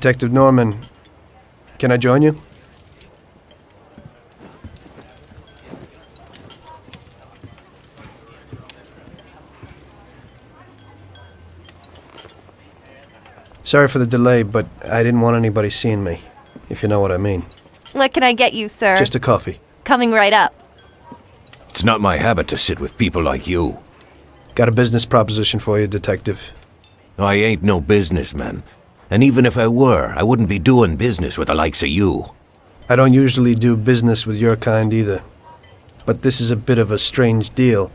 Detective Norman, can I join you? Sorry for the delay, but I didn't want anybody seeing me, if you know what I mean. What can I get you, sir? Just a coffee. Coming right up. It's not my habit to sit with people like you. Got a business proposition for you, Detective. I ain't no businessman. And even if I were, I wouldn't be doing business with the likes of you. I don't usually do business with your kind either. But this is a bit of a strange deal.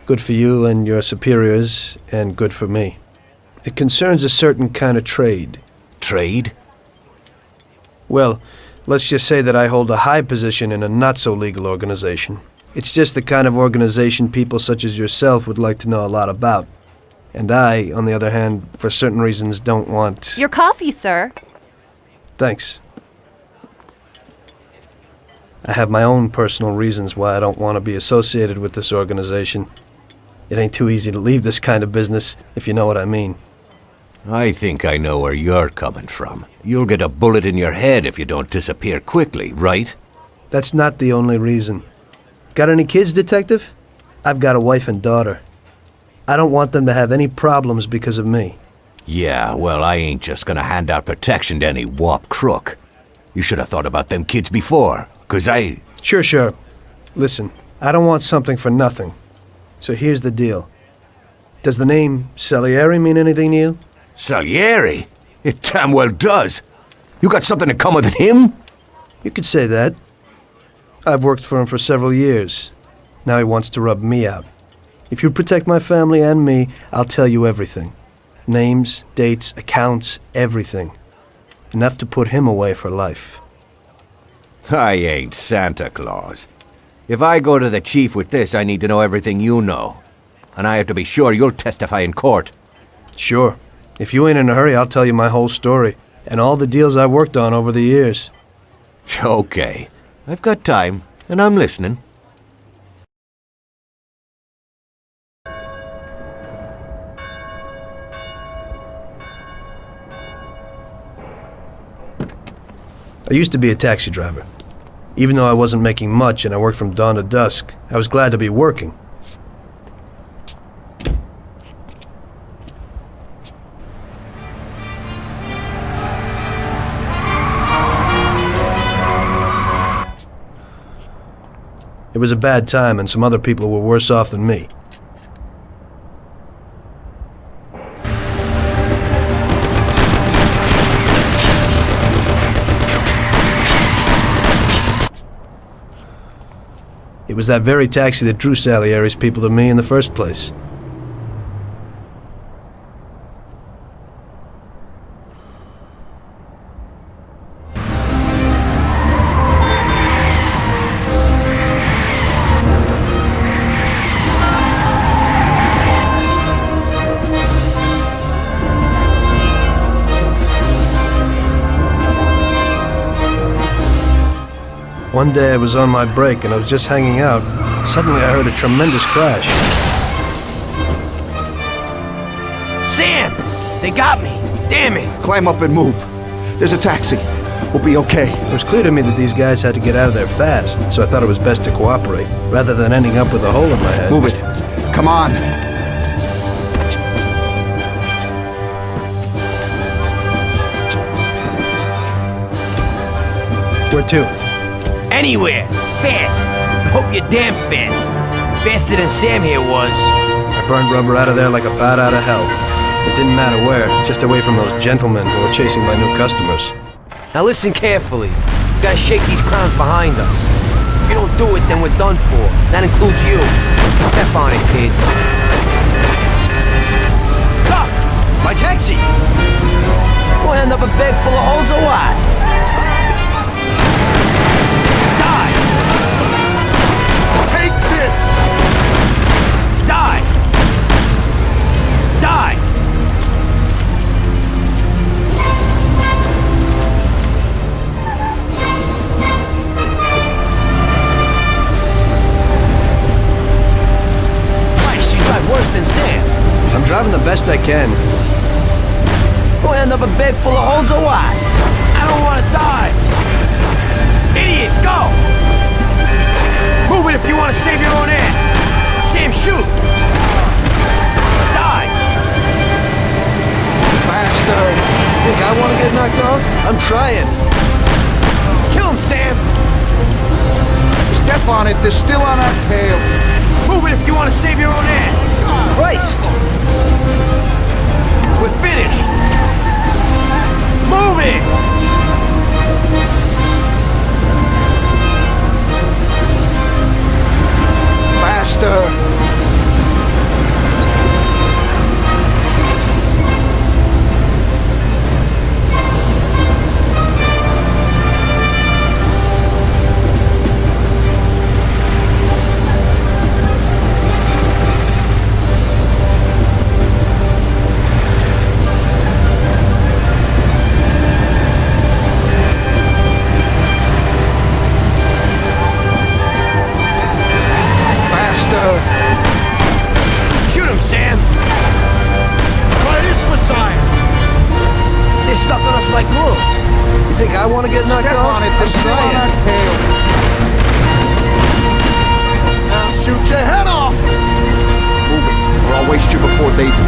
Good for you and your superiors, and good for me. It concerns a certain kind of trade. Trade? Well, let's just say that I hold a high position in a not-so-legal organization. It's just the kind of organization people such as yourself would like to know a lot about. And I, on the other hand, for certain reasons don't want... Your coffee, sir. Thanks. I have my own personal reasons why I don't want to be associated with this organization. It ain't too easy to leave this kind of business, if you know what I mean. I think I know where you're coming from. You'll get a bullet in your head if you don't disappear quickly, right? That's not the only reason. Got any kids, Detective? I've got a wife and daughter. I don't want them to have any problems because of me. Yeah, well, I ain't just gonna hand out protection to any wop crook. You should have thought about them kids before, 'cause I... Sure. Listen, I don't want something for nothing. So here's the deal. Does the name Salieri mean anything to you? Salieri? It damn well does. You got something in common with him? You could say that. I've worked for him for several years. Now he wants to rub me out. If you protect my family and me, I'll tell you everything. Names, dates, accounts, everything. Enough to put him away for life. I ain't Santa Claus. If I go to the chief with this, I need to know everything you know. And I have to be sure you'll testify in court. Sure. If you ain't in a hurry, I'll tell you my whole story. And all the deals I've worked on over the years. Okay. I've got time, and I'm listening. I used to be a taxi driver. Even though I wasn't making much and I worked from dawn to dusk, I was glad to be working. It was a bad time and some other people were worse off than me. It was that very taxi that drew Salieri's people to me in the first place. One day I was on my break and I was just hanging out. Suddenly I heard a tremendous crash. Sam! They got me! Damn it! Climb up and move. There's a taxi. We'll be okay. It was clear to me that these guys had to get out of there fast, so I thought it was best to cooperate, rather than ending up with a hole in my head. Move it. Come on. Where to? Anywhere! Fast! I hope you're damn fast. Faster than Sam here was. I burned rubber out of there like a bat out of hell. It didn't matter where, just away from those gentlemen who were chasing my new customers. Now listen carefully. We gotta shake these clowns behind us. If you don't do it, then we're done for. That includes you. Step on it, kid. Stop! My taxi! We'll end up a bag full of holes or what? Die! Take this! Die! Die! Christ, you drive worse than Sam. I'm driving the best I can. We'll end up a bag full of holes or what? I don't want to die! Idiot, go! Move it if you want to save your own ass! Sam, shoot! Die! Faster! Think I want to get knocked off? I'm trying. Kill him, Sam! Step on it, they're still on our tail. Move it if you want to save your own ass! Christ! We're finished! Move it! Faster! Shoot him, Sam! Praise Messiah! They're stuck on us like glue. You think I want to get knocked Step off? on it, they're I'm still on our trying. tail. I'll shoot your head off! Move it, or I'll waste you before they do.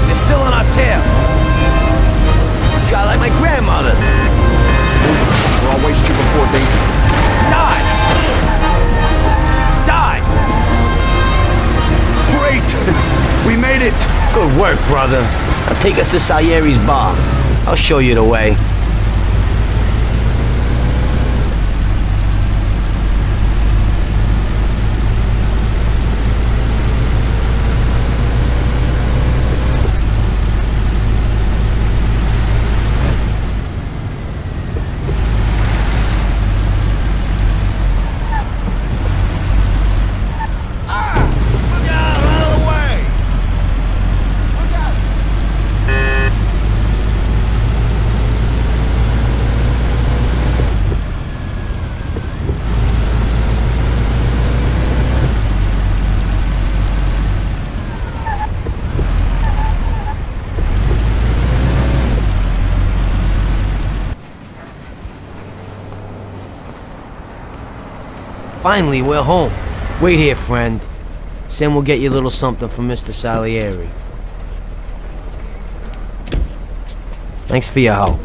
They're still on our tail. Try like my grandmother. Or I'll waste you before they do. Die! Die! Great! We made it! Good work, brother. Now take us to Salieri's bar. I'll show you the way. Finally, we're home. Wait here, friend. Sam will get you a little something from Mr. Salieri. Thanks for your help.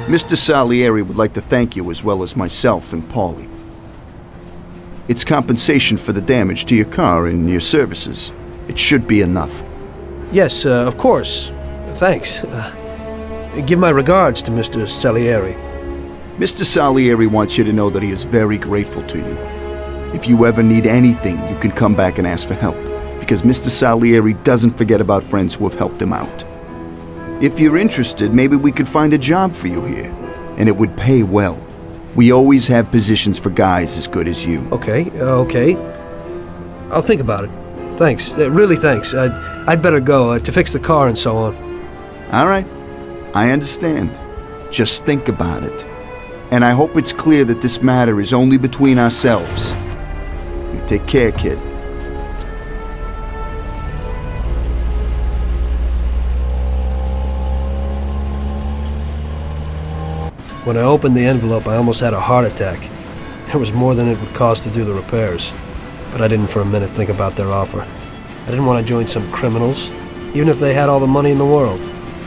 Mr. Salieri would like to thank you as well as myself and Paulie. It's compensation for the damage to your car and your services. It should be enough. Yes, of course. Thanks. Give my regards to Mr. Salieri. Mr. Salieri wants you to know that he is very grateful to you. If you ever need anything, you can come back and ask for help, because Mr. Salieri doesn't forget about friends who have helped him out. If you're interested, maybe we could find a job for you here, and it would pay well. We always have positions for guys as good as you. Okay. I'll think about it. Thanks. Really thanks. I'd better go to fix the car and so on. All right. I understand. Just think about it. And I hope it's clear that this matter is only between ourselves. You take care, kid. When I opened the envelope, I almost had a heart attack. There was more than it would cost to do the repairs. But I didn't for a minute think about their offer. I didn't want to join some criminals, even if they had all the money in the world.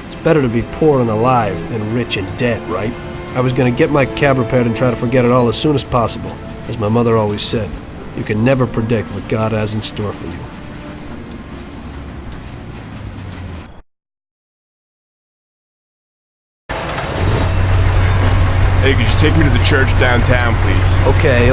It's better to be poor and alive than rich and dead, right? I was going to get my cab repaired and try to forget it all as soon as possible. As my mother always said, you can never predict what God has in store for you. Hey, could you take me to the church downtown, please? Okay.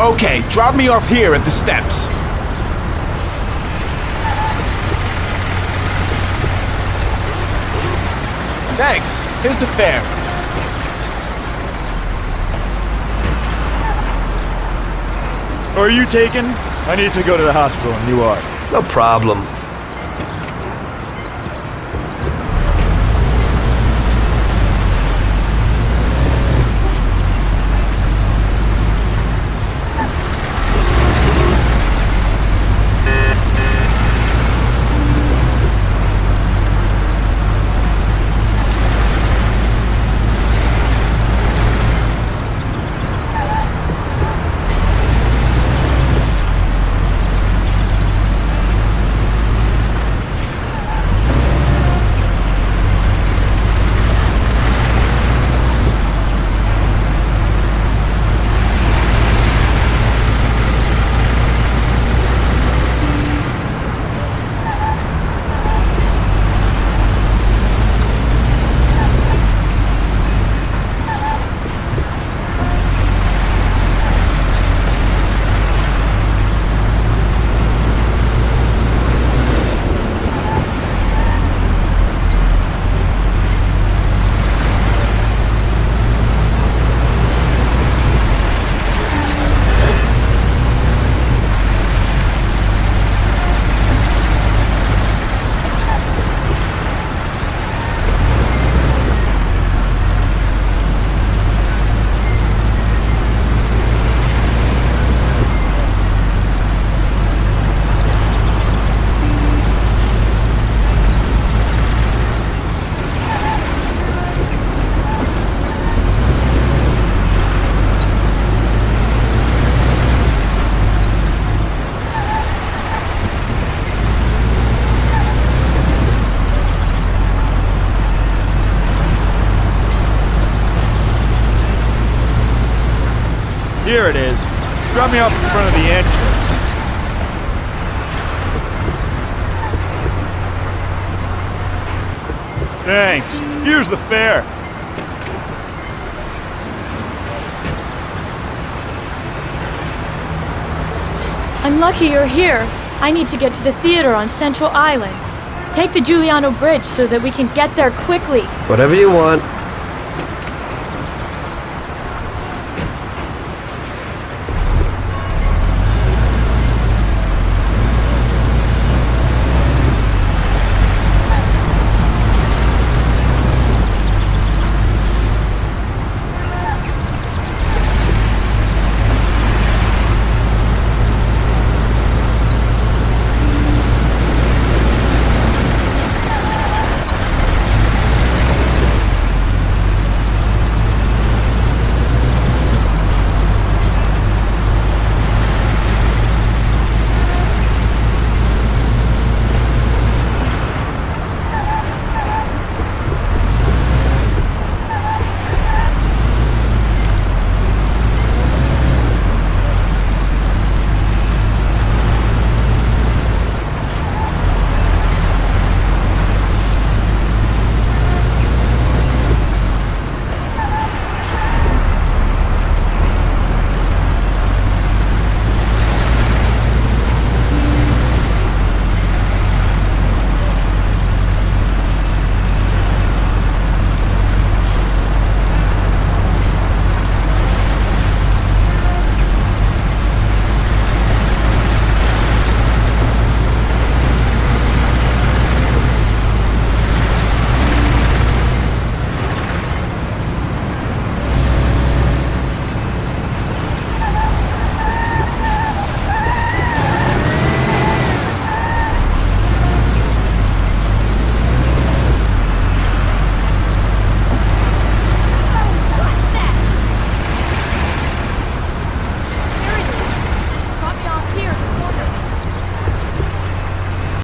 Okay, drop me off here at the steps. Thanks. Here's the fare. Are you taken? I need to go to the hospital in Newark. No problem. Here it is. Drop me off in front of the entrance. Thanks. Here's the fare. I'm lucky you're here. I need to get to the theater on Central Island. Take the Giuliano Bridge so that we can get there quickly. Whatever you want.